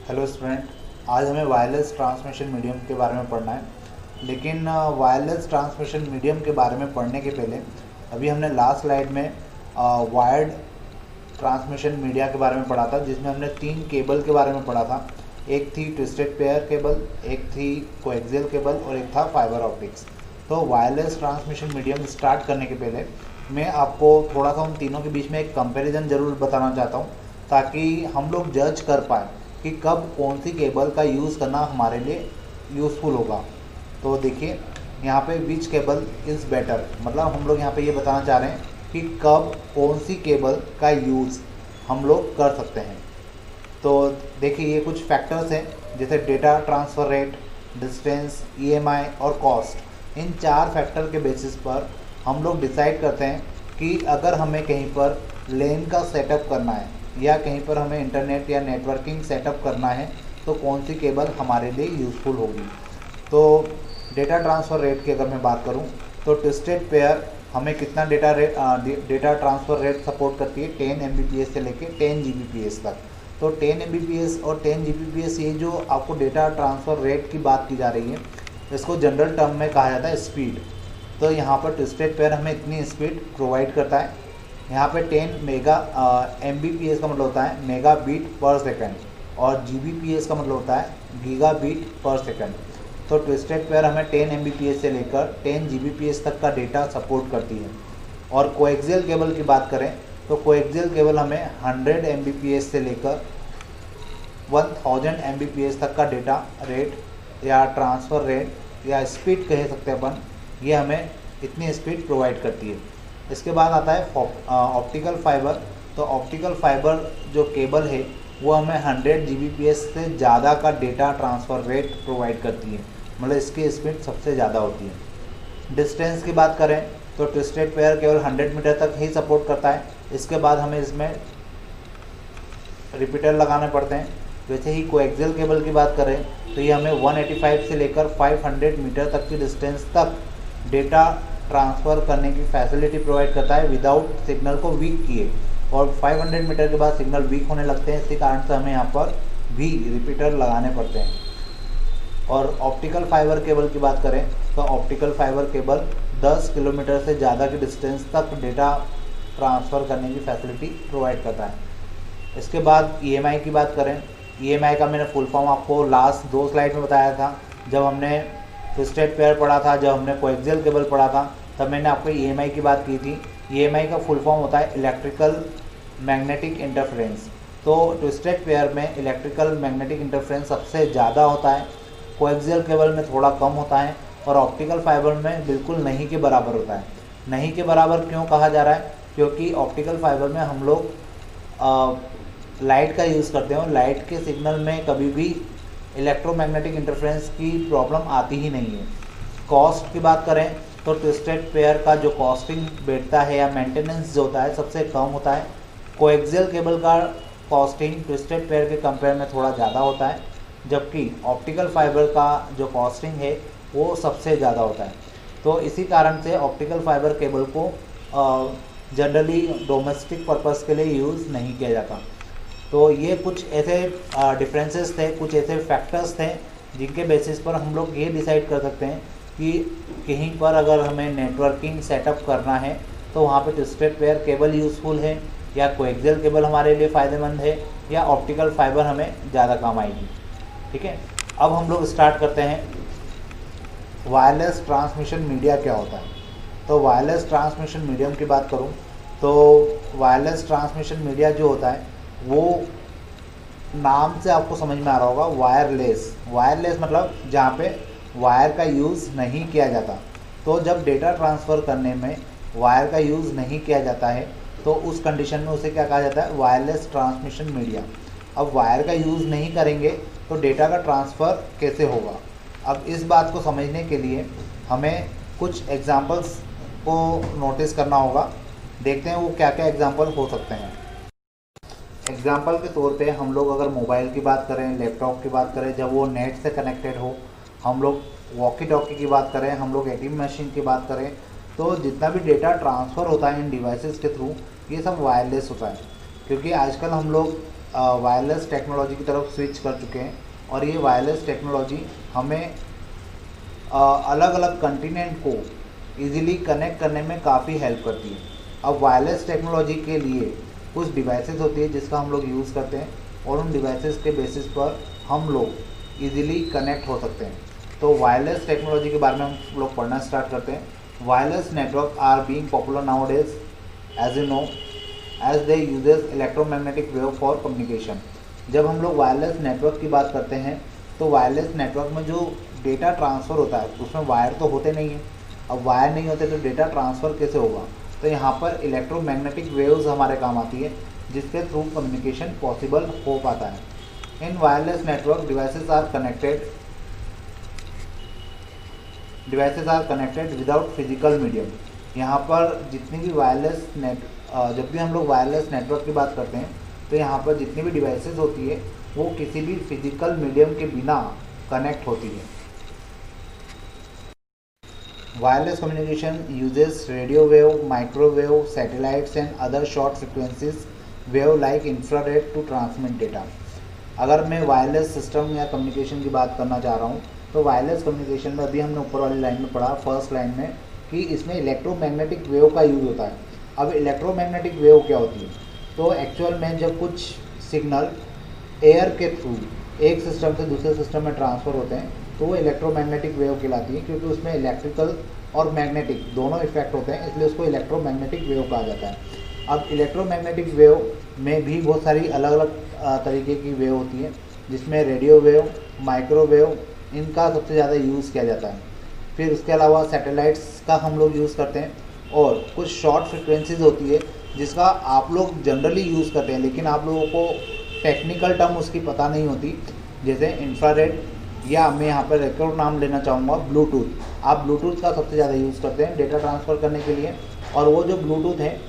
Hello student, आज हमें wireless transmission medium के बारे में पढ़ना है। लेकिन वायरलेस ट्रांसमिशन मीडियम के बारे में पढ़ने के पहले अभी हमने लास्ट स्लाइड में वायर्ड ट्रांसमिशन मीडिया के बारे में पढ़ा था, जिसमें हमने 3 केबल के बारे में पढ़ा था। एक थी ट्विस्टेड पेयर केबल, एक थी कोएक्सियल केबल और एक था फाइबर ऑप्टिक्स। तो वायरलेस ट्रांसमिशन मीडियम स्टार्ट करने के पहले मैं आपको थोड़ा सा उन तीनों के बीच में एक कंपैरिजन ज़रूर बताना चाहता हूँ, ताकि हम लोग जज कर पाएँ कि कब कौन सी केबल का यूज़ करना हमारे लिए यूज़फुल होगा। तो देखिए यहाँ पे विच केबल इज़ बेटर, मतलब हम लोग यहाँ पे ये बताना चाह रहे हैं कि कब कौन सी केबल का यूज़ हम लोग कर सकते हैं। तो देखिए ये कुछ फैक्टर्स हैं, जैसे data transfer rate, distance, EMI और कॉस्ट। इन 4 फैक्टर के बेसिस पर हम लोग डिसाइड करते हैं कि अगर हमें कहीं पर लेन का सेटअप करना है या कहीं पर हमें इंटरनेट या नेटवर्किंग सेटअप करना है तो कौन सी केबल हमारे लिए यूज़फुल होगी। तो डेटा ट्रांसफ़र रेट की अगर मैं बात करूं तो ट्विस्टेड पेयर हमें कितना डेटा ट्रांसफ़र रेट सपोर्ट करती है, 10 Mbps से लेके 10 Gbps तक। तो 10 Mbps और 10 Gbps ये जो आपको डेटा ट्रांसफ़र रेट की बात की जा रही है, इसको जनरल टर्म में कहा जाता है स्पीड। तो यहाँ पर ट्विस्टेड पेयर हमें इतनी स्पीड प्रोवाइड करता है। यहाँ पे 10 Mbps का मतलब होता है मेगा बीट पर सेकंड और Gbps का मतलब होता है गीगा बीट पर सेकंड। तो ट्विस्टेड पेयर हमें 10 Mbps से लेकर 10 Gbps तक का डेटा सपोर्ट करती है। और कोएक्सियल केबल की बात करें तो कोएक्सियल केबल हमें 100 Mbps से लेकर 1000 Mbps तक का डेटा रेट या ट्रांसफ़र रेट या स्पीड कह सकते हैं अपन, ये हमें इतनी स्पीड प्रोवाइड करती है। इसके बाद आता है ऑप्टिकल फाइबर। तो ऑप्टिकल फाइबर जो केबल है वो हमें 100 Gbps से ज़्यादा का डेटा ट्रांसफ़र रेट प्रोवाइड करती है, मतलब इसकी स्पीड सबसे ज़्यादा होती है। डिस्टेंस की बात करें तो ट्विस्टेड पेयर केवल 100 मीटर तक ही सपोर्ट करता है, इसके बाद हमें इसमें रिपीटर लगाने पड़ते हैं। वैसे ही कोएक्सियल केबल की बात करें तो ये हमें 185 से लेकर 500 मीटर तक की डिस्टेंस तक डेटा ट्रांसफ़र करने की फैसिलिटी प्रोवाइड करता है विदाउट सिग्नल को वीक किए। और 500 मीटर के बाद सिग्नल वीक होने लगते हैं, इसी कारण से हमें यहाँ पर भी रिपीटर लगाने पड़ते हैं। और ऑप्टिकल फाइबर केबल की बात करें तो ऑप्टिकल फाइबर केबल 10 किलोमीटर से ज़्यादा की डिस्टेंस तक डेटा ट्रांसफ़र करने की फैसिलिटी प्रोवाइड करता है। इसके बाद ईएमआई की बात करें, ईएमआई का मैंने फुल फॉर्म आपको लास्ट 2 स्लाइड में बताया था। जब हमने ट्विस्टेड पेयर पढ़ा था, जब हमने कोएक्सियल केबल पढ़ा था, तब मैंने आपको ईएमआई की बात की थी। ईएमआई का फुल फॉर्म होता है इलेक्ट्रिकल मैग्नेटिक इंटरफेरेंस। तो ट्विस्टेड पेयर में इलेक्ट्रिकल मैग्नेटिक इंटरफेरेंस सबसे ज़्यादा होता है, कोएक्सियल केबल में थोड़ा कम होता है और ऑप्टिकल फाइबर में बिल्कुल नहीं के बराबर होता है। नहीं के बराबर क्यों कहा जा रहा है? क्योंकि ऑप्टिकल फाइबर में हम लोग लाइट का यूज़ करते हैं और लाइट के सिग्नल में कभी भी इलेक्ट्रोमैग्नेटिक इंटरफेरेंस की प्रॉब्लम आती ही नहीं है। कॉस्ट की बात करें तो ट्विस्टेड पेयर का जो कॉस्टिंग बैठता है या मेंटेनेंस जो होता है सबसे कम होता है। कोएक्सियल केबल का कॉस्टिंग ट्विस्टेड पेयर के कंपेयर में थोड़ा ज़्यादा होता है, जबकि ऑप्टिकल फाइबर का जो कॉस्टिंग है वो सबसे ज़्यादा होता है। तो इसी कारण से ऑप्टिकल फाइबर केबल को जनरली डोमेस्टिक पर्पस के लिए यूज़ नहीं किया जाता। तो ये कुछ ऐसे डिफरेंसेस थे, कुछ ऐसे फैक्टर्स थे जिनके बेसिस पर हम लोग ये डिसाइड कर सकते हैं कि कहीं पर अगर हमें नेटवर्किंग सेटअप करना है तो वहाँ पे ट्विस्टेड पेयर केबल यूज़फुल है या कोएक्सियल केबल हमारे लिए फ़ायदेमंद है या ऑप्टिकल फाइबर हमें ज़्यादा काम आएगी। ठीक है, अब हम लोग स्टार्ट करते हैं वायरलेस ट्रांसमिशन मीडिया क्या होता है। तो वायरलेस ट्रांसमिशन मीडियम की बात करूँ तो वायरलेस ट्रांसमिशन मीडिया जो होता है वो नाम से आपको समझ में आ रहा होगा, वायरलेस। वायरलेस मतलब जहाँ पे वायर का यूज़ नहीं किया जाता। तो जब डेटा ट्रांसफ़र करने में वायर का यूज़ नहीं किया जाता है तो उस कंडीशन में उसे क्या कहा जाता है? Wireless transmission media. अब वायर का यूज़ नहीं करेंगे तो डेटा का ट्रांसफ़र कैसे होगा? अब इस बात को समझने के लिए हमें कुछ एग्जांपल्स को नोटिस करना होगा। देखते हैं वो क्या क्या एग्जांपल हो सकते हैं। एग्जांपल के तौर पे हम लोग अगर मोबाइल की बात करें, लैपटॉप की बात करें, जब वो नेट से कनेक्टेड हो, हम लोग वॉकी टॉकी की बात करें, हम लोग एटीएम मशीन की बात करें, तो जितना भी डेटा ट्रांसफ़र होता है इन डिवाइसेस के थ्रू ये सब वायरलेस होता है। क्योंकि आजकल हम लोग वायरलेस टेक्नोलॉजी की तरफ स्विच कर चुके हैं और ये वायरलेस टेक्नोलॉजी हमें अलग अलग कंटिनेंट को इजीली कनेक्ट करने में काफ़ी हेल्प करती है। अब वायरलेस टेक्नोलॉजी के लिए कुछ डिवाइसेस होती है जिसका हम लोग यूज़ करते हैं और उन डिवाइसेस के बेसिस पर हम लोग इजीली कनेक्ट हो सकते हैं। तो वायरलेस टेक्नोलॉजी के बारे में हम लोग पढ़ना स्टार्ट करते हैं। Wireless network are being popular nowadays as you know as they uses electromagnetic wave for communication. जब हम लोग वायरलेस नेटवर्क की बात करते हैं तो वायरलेस नेटवर्क में जो डेटा ट्रांसफ़र होता है उसमें वायर तो होते नहीं हैं। अब वायर नहीं होते तो डेटा ट्रांसफ़र कैसे होगा? तो यहाँ पर इलेक्ट्रोमैग्नेटिक वेव्स हमारे काम आती है जिसके थ्रू कम्युनिकेशन पॉसिबल हो पाता है। In wireless network devices are connected without physical medium. यहाँ पर जितनी भी जब भी हम लोग वायरलेस नेटवर्क की बात करते हैं तो यहाँ पर जितनी भी डिवाइसेस होती है वो किसी भी फिजिकल मीडियम के बिना कनेक्ट होती है। Wireless communication uses radio wave, microwave, satellites and other short frequencies wave like infrared to transmit data. अगर मैं वायरलेस सिस्टम या कम्युनिकेशन की बात करना चाह रहा हूँ तो वायरलेस कम्युनिकेशन में अभी हमने ऊपर वाली लाइन में पढ़ा, फर्स्ट लाइन में, कि इसमें इलेक्ट्रोमैग्नेटिक वेव का यूज़ होता है। अब इलेक्ट्रोमैग्नेटिक वेव क्या होती है? तो एक्चुअल में जब कुछ सिग्नल एयर के थ्रू एक सिस्टम से दूसरे सिस्टम में ट्रांसफ़र होते हैं तो वो इलेक्ट्रोमैग्नेटिक वेव कहलाती है, क्योंकि उसमें इलेक्ट्रिकल और मैग्नेटिक दोनों इफेक्ट होते हैं, इसलिए उसको इलेक्ट्रोमैग्नेटिक वेव कहा जाता है। अब इलेक्ट्रोमैग्नेटिक वेव में भी बहुत सारी अलग अलग तरीके की वेव होती है, जिसमें रेडियो वेव, माइक्रोवेव, इनका सबसे ज़्यादा यूज़ किया जाता है। फिर उसके अलावा सैटेलाइट्स का हम लोग यूज़ करते हैं और कुछ शॉर्ट फ्रिक्वेंसीज होती है जिसका आप लोग जनरली यूज़ करते हैं लेकिन आप लोगों को टेक्निकल टर्म उसकी पता नहीं होती, जैसे इंफ्रारेड, या मैं यहाँ पर एक और नाम लेना चाहूँगा ब्लूटूथ। आप ब्लूटूथ का सबसे ज़्यादा यूज़ करते हैं डेटा ट्रांसफ़र करने के लिए, और वो जो ब्लूटूथ है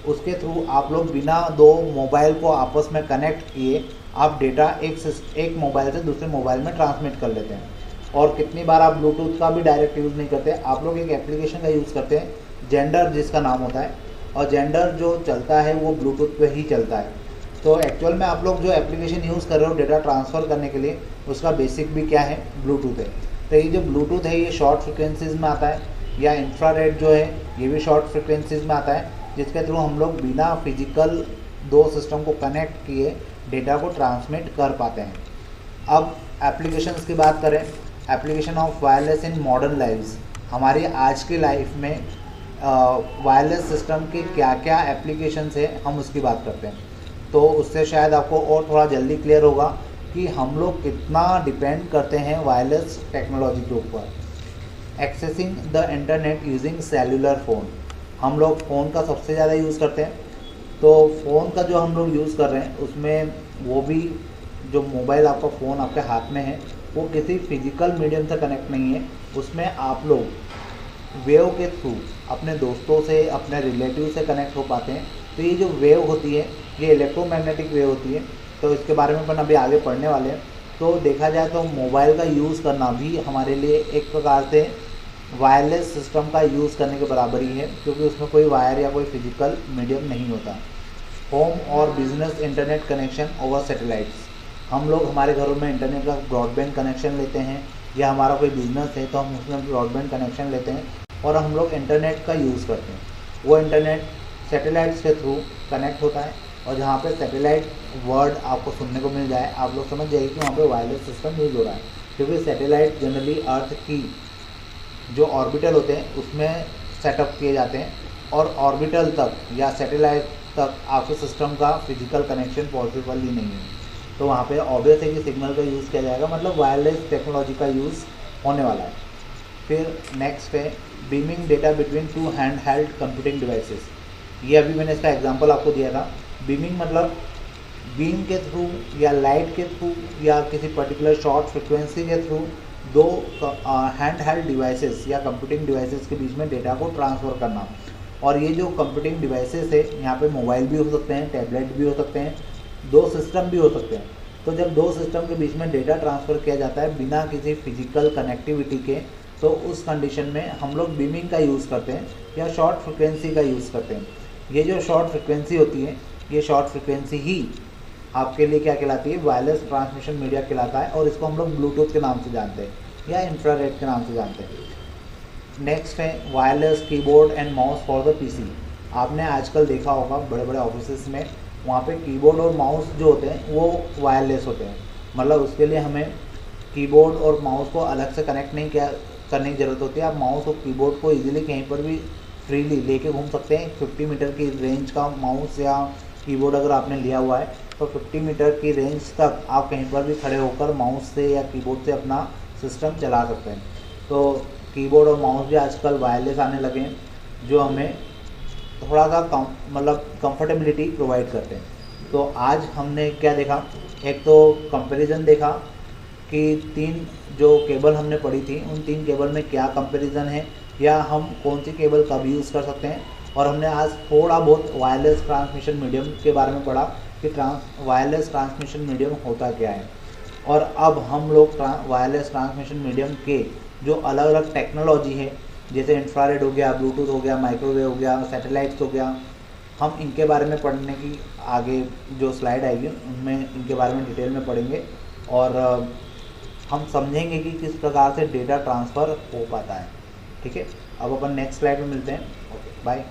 उसके थ्रू आप लोग बिना दो मोबाइल को आपस में कनेक्ट किए आप डेटा एक मोबाइल से दूसरे मोबाइल में ट्रांसमिट कर लेते हैं। और कितनी बार आप ब्लूटूथ का भी डायरेक्ट यूज़ नहीं करते, आप लोग एक एप्लीकेशन का यूज़ करते हैं, जेंडर जिसका नाम होता है, और जेंडर जो चलता है वो ब्लूटूथ पे ही चलता है। तो एक्चुअल में आप लोग जो एप्लीकेशन यूज़ कर रहे हो डेटा ट्रांसफ़र करने के लिए, उसका बेसिक भी क्या है? ब्लूटूथ है। तो ये जो ब्लूटूथ है ये शॉर्ट फ्रिक्वेंसीज़ में आता है, या इंफ्रारेड जो है ये भी शॉर्ट फ्रिक्वेंसीज़ में आता है, जिसके थ्रू हम लोग बिना फिजिकल दो सिस्टम को कनेक्ट किए डेटा को ट्रांसमिट कर पाते हैं। अब एप्लीकेशंस की बात करें, application of wireless in modern lives. हमारी आज की लाइफ में वायरलेस सिस्टम के क्या क्या एप्लीकेशंस है हम उसकी बात करते हैं, तो उससे शायद आपको और थोड़ा जल्दी क्लियर होगा कि हम लोग कितना डिपेंड करते हैं वायरलेस टेक्नोलॉजी के ऊपर। Accessing the internet using cellular phone. हम लोग फ़ोन का सबसे ज़्यादा यूज़ करते हैं, तो फ़ोन का जो हम लोग यूज़ कर रहे हैं उसमें वो भी जो मोबाइल आपका फ़ोन आपके हाथ में है वो किसी फिजिकल मीडियम से कनेक्ट नहीं है, उसमें आप लोग वेव के थ्रू अपने दोस्तों से, अपने रिलेटिव से कनेक्ट हो पाते हैं। तो ये जो वेव होती है ये इलेक्ट्रोमैग्नेटिक वेव होती है, तो इसके बारे में अपन अभी आगे पढ़ने वाले हैं। तो देखा जाए तो मोबाइल का यूज़ करना भी हमारे लिए एक प्रकार से वायरलेस सिस्टम का यूज़ करने के बराबर ही है, क्योंकि उसमें कोई वायर या कोई फिजिकल मीडियम नहीं होता। होम और business internet connection over satellites. हम लोग हमारे घरों में इंटरनेट का ब्रॉडबैंड कनेक्शन लेते हैं, या हमारा कोई बिजनेस है तो हम उसमें ब्रॉडबैंड कनेक्शन लेते हैं और हम लोग इंटरनेट का यूज़ करते हैं। वो इंटरनेट सैटेलाइट्स के थ्रू कनेक्ट होता है, और जहाँ पे सैटेलाइट वर्ड आपको सुनने को मिल जाए आप लोग समझ जाइए कि वहाँ पे वायरलेस सिस्टम यूज़ हो रहा है, क्योंकि सैटेलाइट जनरली अर्थ की जो ऑर्बिटल होते हैं उसमें सेटअप किए जाते हैं, और ऑर्बिटल तक या सैटेलाइट तक आपके सिस्टम का फिजिकल कनेक्शन पॉसिबल ही नहीं है। तो वहाँ पे ऑब्वियस है कि सिग्नल का यूज़ किया जाएगा, मतलब वायरलेस टेक्नोलॉजी का यूज़ होने वाला है। फिर नेक्स्ट है beaming data between two hand held computing devices. ये अभी मैंने इसका एग्जांपल आपको दिया था। बीमिंग मतलब बीम के थ्रू या लाइट के थ्रू या किसी पर्टिकुलर शॉर्ट फ्रिक्वेंसी के थ्रू दो हैंड हेल्ड डिवाइसेस या कंप्यूटिंग डिवाइसेस के बीच में डेटा को ट्रांसफ़र करना। और ये जो कंप्यूटिंग डिवाइसेस है यहाँ पे मोबाइल भी हो सकते हैं, टैबलेट भी हो सकते हैं, दो सिस्टम भी हो सकते हैं। तो जब दो सिस्टम के बीच में डेटा ट्रांसफ़र किया जाता है बिना किसी फिजिकल कनेक्टिविटी के, तो उस कंडीशन में हम लोग बीमिंग का यूज़ करते हैं या शॉर्ट फ्रिक्वेंसी का यूज़ करते हैं। ये जो शॉर्ट फ्रिक्वेंसी होती है ये शॉर्ट फ्रिक्वेंसी ही आपके लिए क्या कहलाती है, वायरलेस ट्रांसमिशन मीडिया कहलाता है, और इसको हम लोग ब्लूटूथ के नाम से जानते हैं या इंफ्रारेड के नाम से जानते हैं। नेक्स्ट है wireless keyboard and mouse for the PC. आपने आजकल देखा होगा बड़े बड़े ऑफिसेस में वहाँ पे कीबोर्ड और माउस जो होते हैं वो वायरलेस होते हैं, मतलब उसके लिए हमें कीबोर्ड और माउस को अलग से कनेक्ट नहीं करने की ज़रूरत होती है। आप माउस और कीबोर्ड को इजीली कहीं पर भी फ्रीली लेके घूम सकते हैं। 50 मीटर की रेंज का माउस या कीबोर्ड अगर आपने लिया हुआ है तो 50 मीटर की रेंज तक आप कहीं पर भी खड़े होकर माउस से या कीबोर्ड से अपना सिस्टम चला सकते हैं। तो कीबोर्ड और माउस भी आजकल वायरलेस आने लगे हैं, जो हमें थोड़ा सा मतलब कंफर्टेबिलिटी प्रोवाइड करते हैं। तो आज हमने क्या देखा, एक तो कंपैरिजन देखा कि 3 जो केबल हमने पढ़ी थी उन 3 केबल में क्या कंपैरिजन है या हम कौन सी केबल कब यूज़ कर सकते हैं, और हमने आज थोड़ा बहुत वायरलेस ट्रांसमिशन मीडियम के बारे में पढ़ा कि वायरलेस ट्रांसमिशन मीडियम होता क्या है। और अब हम लोग वायरलेस ट्रांसमिशन मीडियम के जो अलग अलग टेक्नोलॉजी है, जैसे इंफ्रारेड हो गया, ब्लूटूथ हो गया, माइक्रोवेव हो गया, सैटेलाइट्स हो गया, हम इनके बारे में पढ़ने की आगे जो स्लाइड आएगी उनमें इनके बारे में डिटेल में पढ़ेंगे, और हम समझेंगे कि किस प्रकार से डेटा ट्रांसफ़र हो पाता है। ठीक है, अब अपन नेक्स्ट स्लाइड में मिलते हैं। Okay, bye.